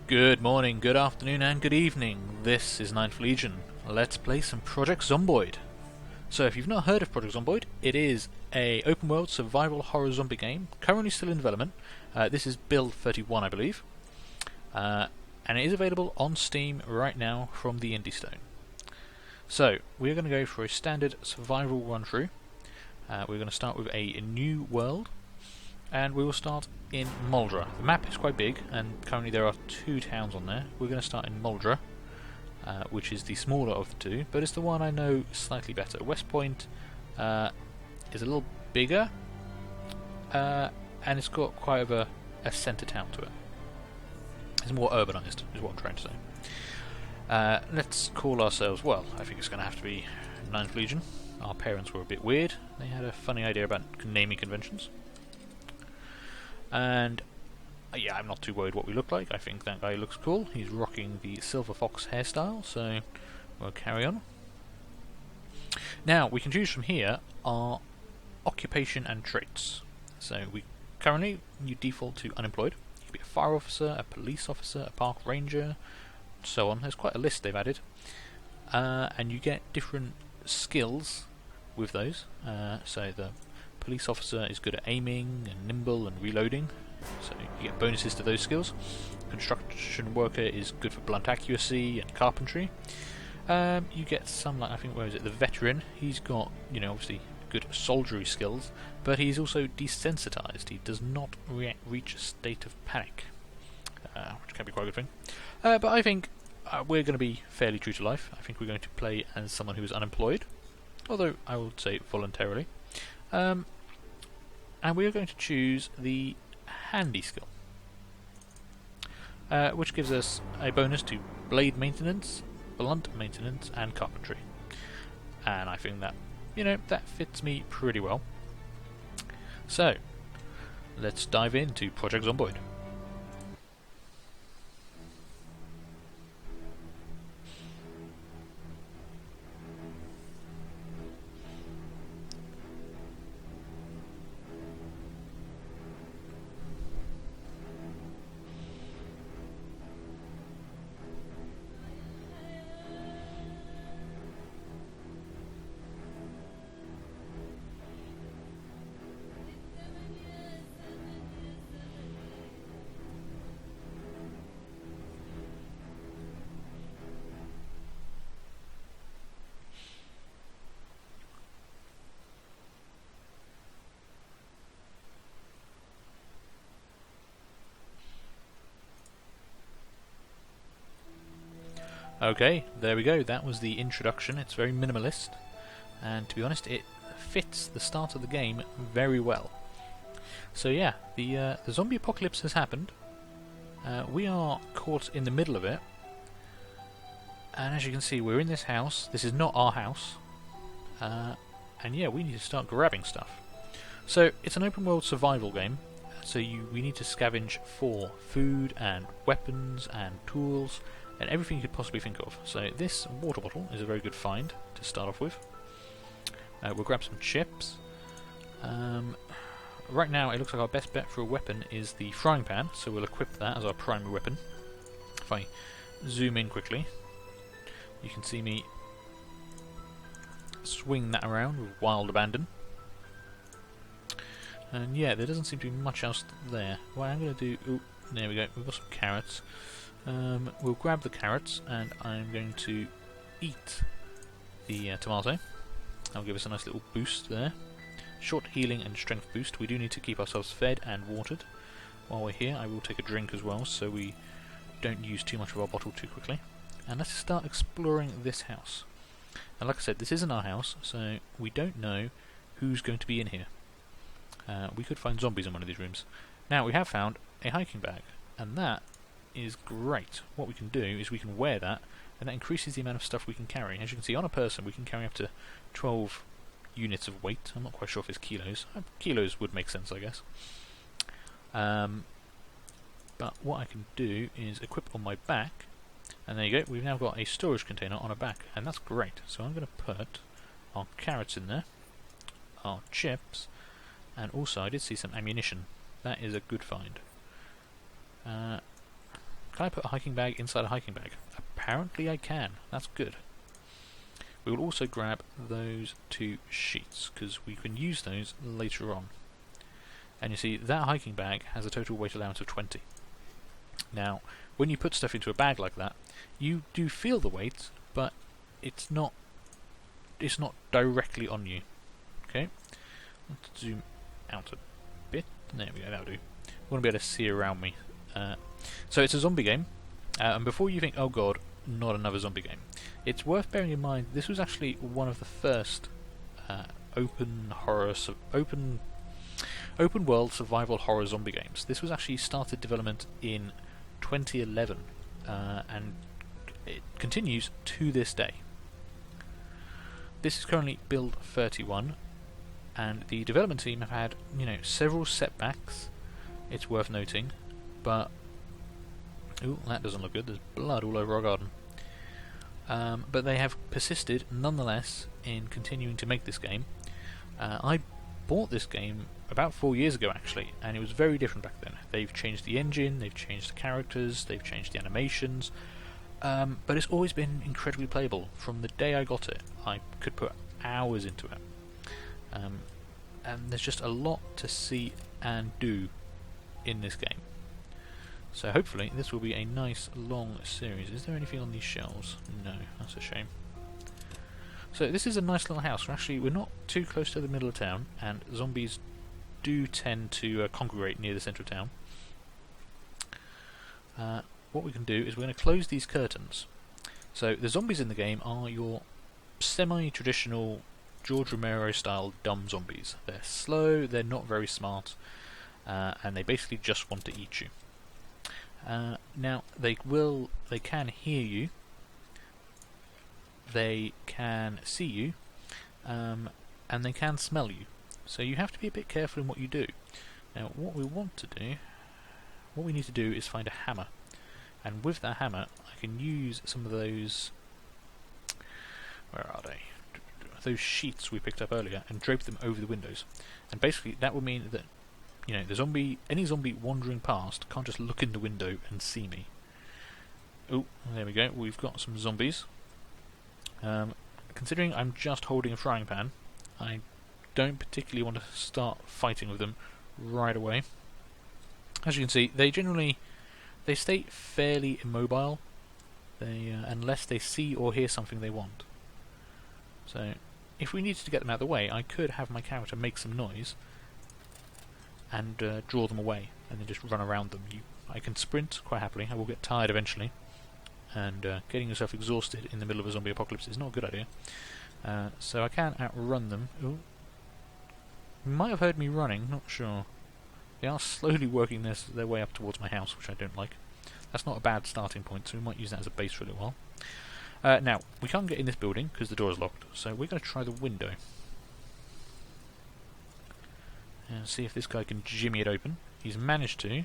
Good morning, good afternoon, and good evening. This is Ninth Legion. Let's play some Project Zomboid. So, if you've not heard of Project Zomboid, it is a open-world survival horror zombie game, currently still in development. This is build 31, I believe, and it is available on Steam right now from the Indie Stone. So, we're going to go for a standard survival run-through. We're going to start with a new world, and we will start in Muldra. The map is quite big, and currently there are 2 towns on there. We're going to start in Muldra, which is the smaller of the 2, but it's the one I know slightly better. West Point is a little bigger, and it's got quite of a centre town to it. It's more urbanised, is what I'm trying to say. Let's call ourselves, well, I think it's going to have to be Ninth Legion. Our parents were a bit weird. They had a funny idea about naming conventions. And yeah, I'm not too worried what we look like. I think that guy looks cool. He's rocking the Silver Fox hairstyle, so we'll carry on. Now, we can choose from here our occupation and traits. So currently you default to unemployed. You can be a fire officer, a police officer, a park ranger, so on. There's quite a list they've added. And you get different skills with those. So the police officer is good at aiming and nimble and reloading, so you get bonuses to those skills. Construction worker is good for blunt accuracy and carpentry. You get some, like, I think, where is it, the veteran. He's got, obviously good soldiery skills, but he's also desensitized. He does not reach a state of panic, which can be quite a good thing. But I think we're going to be fairly true to life. I think we're going to play as someone who is unemployed, although I would say voluntarily. And we are going to choose the handy skill, which gives us a bonus to blade maintenance, blunt maintenance, and carpentry. And I think that, that fits me pretty well. So, let's dive into Project Zomboid. Okay, there we go. That was the introduction. It's very minimalist, and to be honest, it fits the start of the game very well. So yeah, the zombie apocalypse has happened. We are caught in the middle of it, and as you can see, we're in this house. This is not our house, and yeah, we need to start grabbing stuff. So it's an open world survival game. So we need to scavenge for food and weapons and tools and everything you could possibly think of. So this water bottle is a very good find to start off with. We'll grab some chips. Right now it looks like our best bet for a weapon is the frying pan, so we'll equip that as our primary weapon. If I zoom in quickly, you can see me swing that around with wild abandon. And yeah, there doesn't seem to be much else there. What I'm going to do... Ooh, there we go, we've got some carrots. We'll grab the carrots, and I'm going to eat the tomato. That'll give us a nice little boost there. Short healing and strength boost. We do need to keep ourselves fed and watered. While we're here, I will take a drink as well, so we don't use too much of our bottle too quickly. And let's start exploring this house. And like I said, this isn't our house, so we don't know who's going to be in here. We could find zombies in one of these rooms. Now, we have found a hiking bag, and that is great. What we can do is we can wear that, and that increases the amount of stuff we can carry. As you can see, on a person we can carry up to 12 units of weight. I'm not quite sure if it's kilos. Kilos would make sense, I guess. But what I can do is equip on my back, and there you go, we've now got a storage container on our back, and that's great. So I'm going to put our carrots in there, our chips, and also I did see some ammunition. That is a good find. Can I put a hiking bag inside a hiking bag? Apparently I can. That's good. We will also grab those 2 sheets, because we can use those later on. And you see, that hiking bag has a total weight allowance of 20. Now, when you put stuff into a bag like that, you do feel the weight, but it's not directly on you. Okay? Let's zoom out a bit. There we go, that'll do. I want to be able to see around me. So it's a zombie game, and before you think, oh god, not another zombie game, it's worth bearing in mind this was actually one of the first open world survival horror zombie games. This was actually started development in 2011, and it continues to this day. This is currently build 31, and the development team have had, several setbacks. It's worth noting, but ooh, that doesn't look good. There's blood all over our garden. But they have persisted, nonetheless, in continuing to make this game. I bought this game about 4 years ago, actually, and it was very different back then. They've changed the engine, they've changed the characters, they've changed the animations, but it's always been incredibly playable. From the day I got it, I could put hours into it. And there's just a lot to see and do in this game. So hopefully this will be a nice long series. Is there anything on these shelves? No, that's a shame. So this is a nice little house. We're not too close to the middle of town, and zombies do tend to congregate near the centre of town. What we can do is we're going to close these curtains. So the zombies in the game are your semi-traditional George Romero style dumb zombies. They're slow, they're not very smart, and they basically just want to eat you. Now they can hear you, they can see you, and they can smell you. So you have to be a bit careful in what you do. Now what we need to do is find a hammer, and with that hammer I can use some of those, where are they? Those sheets we picked up earlier, and drape them over the windows. And basically that would mean that any zombie wandering past can't just look in the window and see me. Oh, there we go. We've got some zombies. Considering I'm just holding a frying pan, I don't particularly want to start fighting with them right away. As you can see, they stay fairly immobile. Unless they see or hear something they want. So, if we needed to get them out of the way, I could have my character make some noise and draw them away, and then just run around them. I can sprint quite happily. I will get tired eventually, and getting yourself exhausted in the middle of a zombie apocalypse is not a good idea. So I can outrun them. Ooh. You might have heard me running, not sure. They are slowly working their way up towards my house, which I don't like. That's not a bad starting point, so we might use that as a base for a little while. Now, we can't get in this building because the door is locked, so we're going to try the window. And see if this guy can jimmy it open. He's managed to.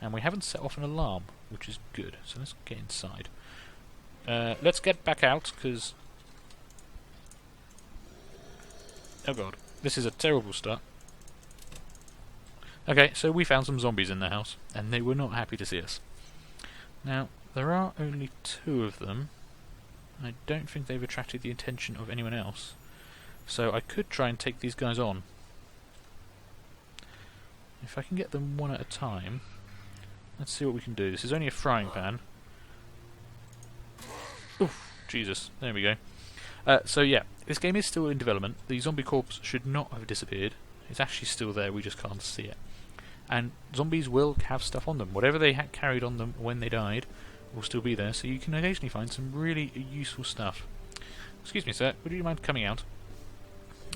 And we haven't set off an alarm, which is good. So let's get inside. Let's get back out, because... oh god, this is a terrible start. Okay, so we found some zombies in the house, and they were not happy to see us. Now, there are only 2 of them. I don't think they've attracted the attention of anyone else. So I could try and take these guys on. If I can get them one at a time... let's see what we can do. This is only a frying pan. Oof, Jesus, there we go. So yeah, this game is still in development. The zombie corpse should not have disappeared. It's actually still there, we just can't see it. And zombies will have stuff on them. Whatever they had carried on them when they died will still be there, so you can occasionally find some really useful stuff. Excuse me, sir, would you mind coming out?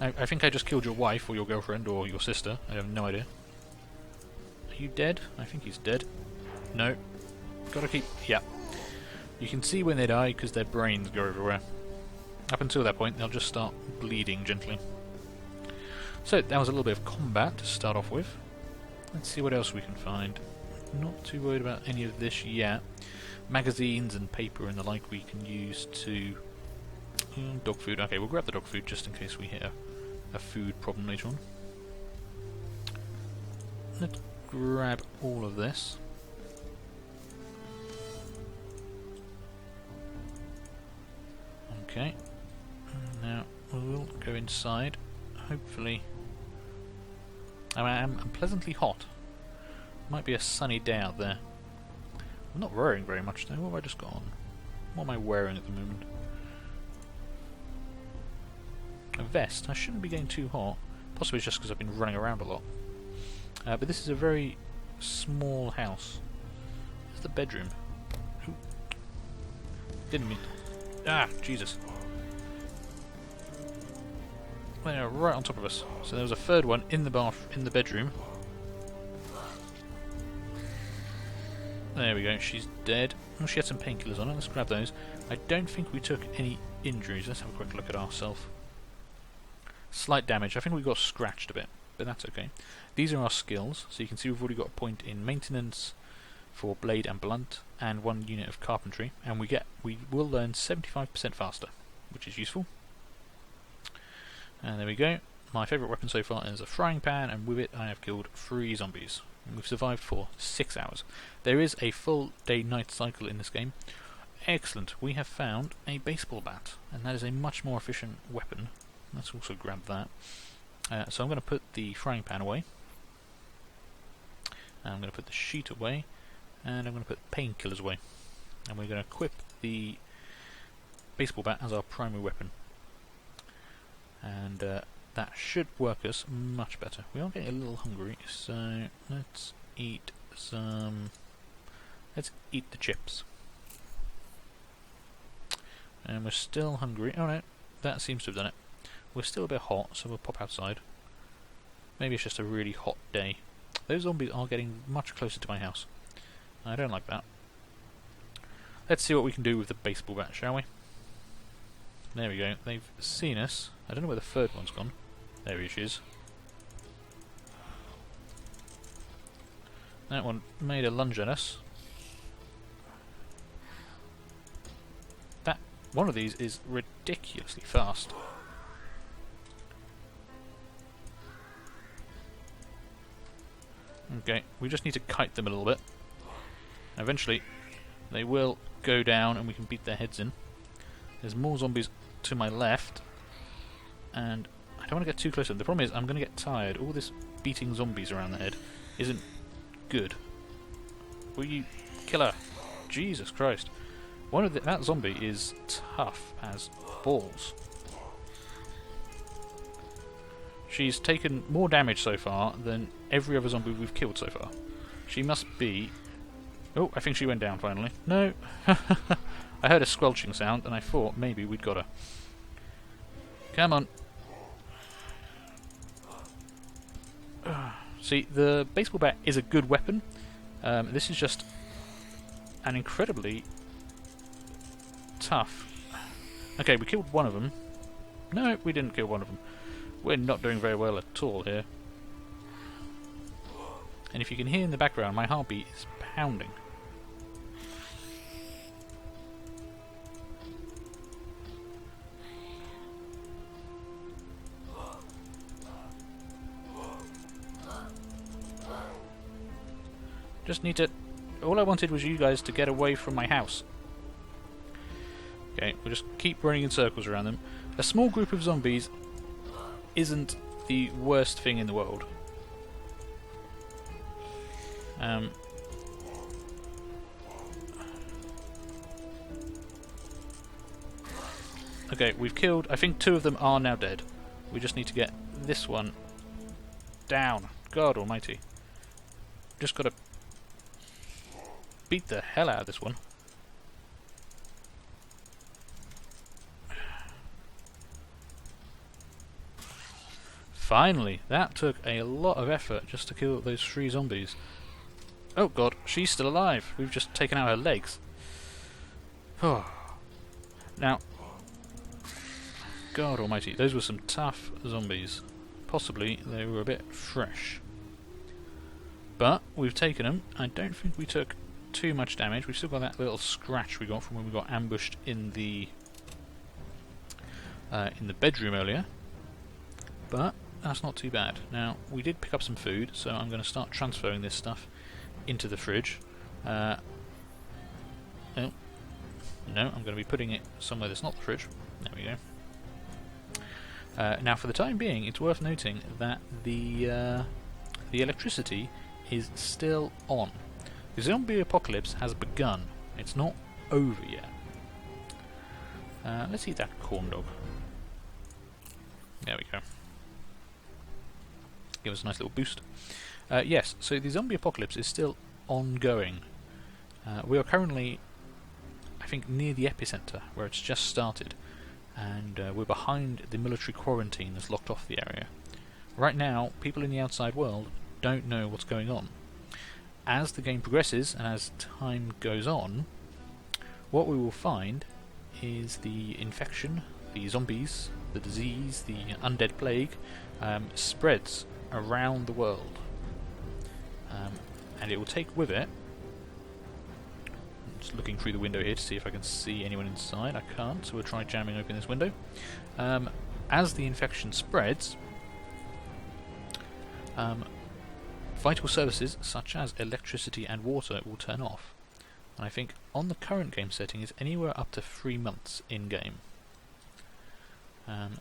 I think I just killed your wife, or your girlfriend, or your sister. I have no idea. Are you dead? I think he's dead. No. Gotta keep... yeah. You can see when they die, because their brains go everywhere. Up until that point, they'll just start bleeding gently. So, that was a little bit of combat to start off with. Let's see what else we can find. Not too worried about any of this yet. Magazines and paper and the like we can use to... dog food. Okay, we'll grab the dog food just in case we hit a food problem later on. Let's grab all of this. Okay. Now we'll go inside. Hopefully, I'm pleasantly hot. Might be a sunny day out there. I'm not wearing very much though. What have I just got on? What am I wearing at the moment? A vest. I shouldn't be getting too hot. Possibly it's just because I've been running around a lot. But this is a very small house. It's the bedroom. Ooh. Didn't mean. Ah, Jesus. They're right on top of us. So there was a third one in the bedroom. There we go. She's dead. Oh, she had some painkillers on her. Let's grab those. I don't think we took any injuries. Let's have a quick look at ourselves. Slight damage. I think we got scratched a bit, but that's okay. These are our skills. So you can see we've already got a point in maintenance for blade and blunt, and 1 unit of carpentry, and we will learn 75% faster, which is useful. And there we go. My favourite weapon so far is a frying pan, and with it I have killed 3 zombies. And we've survived for 6 hours. There is a full day-night cycle in this game. Excellent. We have found a baseball bat, and that is a much more efficient weapon. Let's also grab that. So I'm going to put the frying pan away. I'm going to put the sheet away, and I'm going to put painkillers away. And we're going to equip the baseball bat as our primary weapon. And that should work us much better. We are getting a little hungry, so let's eat some. Let's eat the chips. And we're still hungry. Oh no, that seems to have done it. We're still a bit hot, so we'll pop outside. Maybe it's just a really hot day. Those zombies are getting much closer to my house. I don't like that. Let's see what we can do with the baseball bat, shall we? There we go. They've seen us. I don't know where the third one's gone. There she is. That one made a lunge at us. That one of these is ridiculously fast. Okay, we just need to kite them a little bit. Eventually, they will go down and we can beat their heads in. There's more zombies to my left, and I don't want to get too close to them. The problem is I'm going to get tired. All this beating zombies around the head isn't good. Will you kill her? Jesus Christ. That zombie is tough as balls. She's taken more damage so far than every other zombie we've killed so far. She must be... Oh, I think she went down finally. No! I heard a squelching sound and I thought maybe we'd got her. Come on. See, the baseball bat is a good weapon. This is just an incredibly tough... Okay, we killed one of them. No, we didn't kill one of them. We're not doing very well at all here. And if you can hear in the background, my heartbeat is pounding. Just need to... All I wanted was you guys to get away from my house. Okay, we'll just keep running in circles around them. A small group of zombies isn't the worst thing in the world. Okay, we've killed... I think 2 of them are now dead. We just need to get this one down. God almighty. Just gotta beat the hell out of this one. Finally! That took a lot of effort just to kill those 3 zombies. Oh god, she's still alive. We've just taken out her legs. Now, God almighty, those were some tough zombies. Possibly they were a bit fresh. But we've taken them. I don't think we took too much damage. We've still got that little scratch we got from when we got ambushed in the bedroom earlier. But that's not too bad. Now, we did pick up some food, so I'm going to start transferring this stuff into the fridge. Oh, no, I'm going to be putting it somewhere that's not the fridge. There we go. Now, for the time being, it's worth noting that the electricity is still on. The zombie apocalypse has begun. It's not over yet. Let's eat that corn dog. There we go. Give us a nice little boost. Yes, so the zombie apocalypse is still ongoing. We are currently, I think, near the epicenter, where it's just started, and we're behind the military quarantine that's locked off the area. Right now, people in the outside world don't know what's going on. As the game progresses, and as time goes on, what we will find is the infection, the zombies, the disease, the undead plague, spreads around the world. And it will take with it... I'm just looking through the window here to see if I can see anyone inside. I can't, so we'll try jamming open this window. As the infection spreads, vital services such as electricity and water will turn off. And I think on the current game setting is anywhere up to 3 months in-game.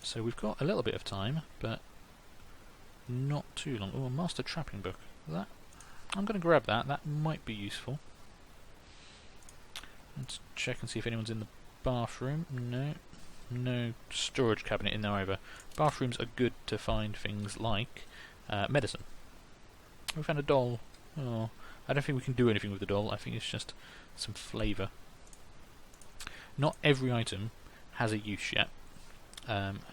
So we've got a little bit of time, but not too long. Oh, a master trapping book. That I'm going to grab that. That might be useful. Let's check and see if anyone's in the bathroom. No. No storage cabinet in there either. Bathrooms are good to find things like medicine. We found a doll. Oh, I don't think we can do anything with the doll. I think it's just some flavour. Not every item has a use yet.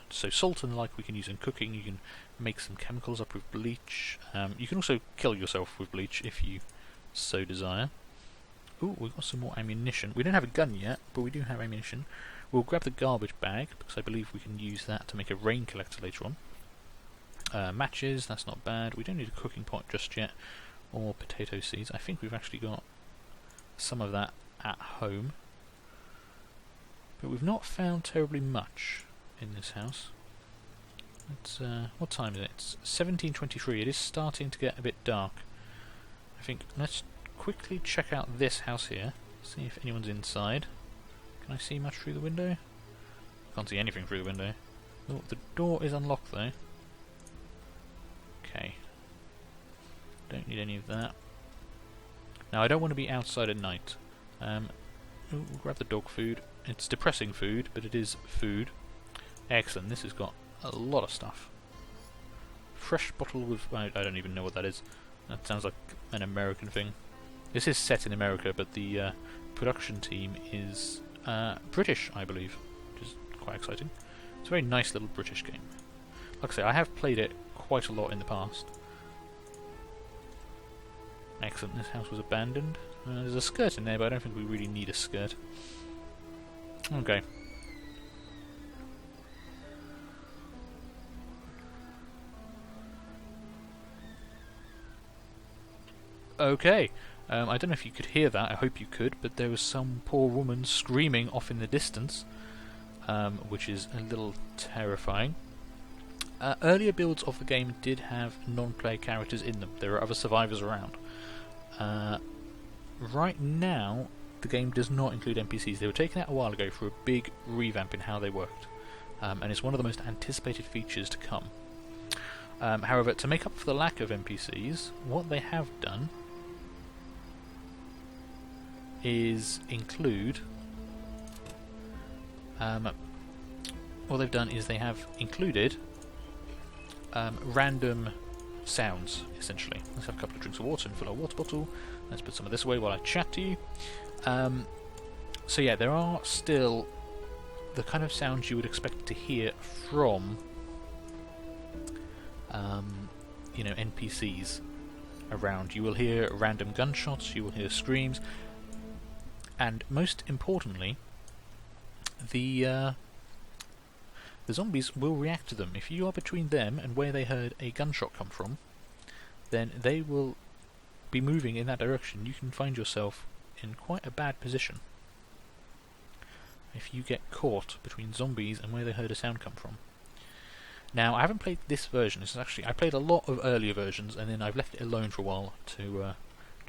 So salt and the like we can use in cooking. You can make some chemicals up with bleach. You can also kill yourself with bleach if you so desire. Ooh, we've got some more ammunition. We don't have a gun yet, but we do have ammunition. We'll grab the garbage bag, because I believe we can use that to make a rain collector later on. Matches, that's not bad. We don't need a cooking pot just yet. Or potato seeds. I think we've actually got some of that at home. But we've not found terribly much in this house. It's, what time is it? It's 17:23. It is starting to get a bit dark. I think let's quickly check out this house here. See if anyone's inside. Can I see much through the window? Can't see anything through the window. Oh, the door is unlocked though. Okay. Don't need any of that. Now I don't want to be outside at night. Ooh, we'll grab the dog food. It's depressing food, but it is food. Excellent, this has got a lot of stuff. Fresh bottle with... I don't even know what that is. That sounds like an American thing. This is set in America, but the production team is British, I believe, which is quite exciting. It's a very nice little British game. Like I say, I have played it quite a lot in the past. Excellent, this house was abandoned. There's a skirt in there, but I don't think we really need a skirt. Okay. Okay, I don't know if you could hear that, I hope you could, but there was some poor woman screaming off in the distance, which is a little terrifying. Earlier builds of the game did have non-player characters in them. There are other survivors around. Right now, the game does not include NPCs. They were taken out a while ago for a big revamp in how they worked, and it's one of the most anticipated features to come. However, to make up for the lack of NPCs, what they have done is include... what they've done is they have included random sounds, essentially. Let's have a couple of drinks of water and fill our water bottle. Let's put some of this away while I chat to you. So yeah, there are still the kind of sounds you would expect to hear from you know, NPCs around. You will hear random gunshots, you will hear screams, and most importantly, the zombies will react to them. If you are between them and where they heard a gunshot come from, then they will be moving in that direction. You can find yourself in quite a bad position if you get caught between zombies and where they heard a sound come from. Now, I haven't played this version. This is actually, I played a lot of earlier versions, and then I've left it alone for a while to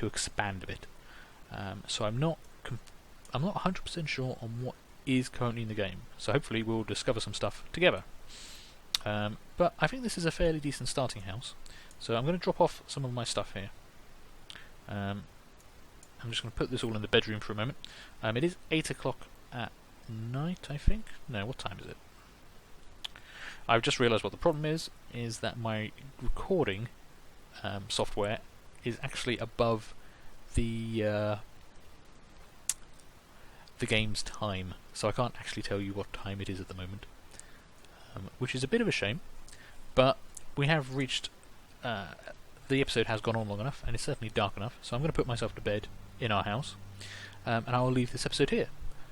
expand a bit. So I'm not 100% sure on what is currently in the game. So hopefully we'll discover some stuff together. But I think this is a fairly decent starting house. So I'm going to drop off some of my stuff here. I'm just going to put this all in the bedroom for a moment. It is 8 o'clock at night, I think. No, what time is it? I've just realised what the problem is that my recording software is actually above the game's time, so I can't actually tell you what time it is at the moment, which is a bit of a shame, but we have reached, the episode has gone on long enough, and it's certainly dark enough, so I'm going to put myself to bed in our house, and I will leave this episode here.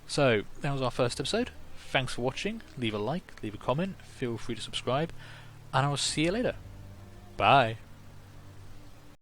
So, that was our first episode. Thanks for watching. Leave a like, leave a comment, feel free to subscribe, and I will see you later. Bye.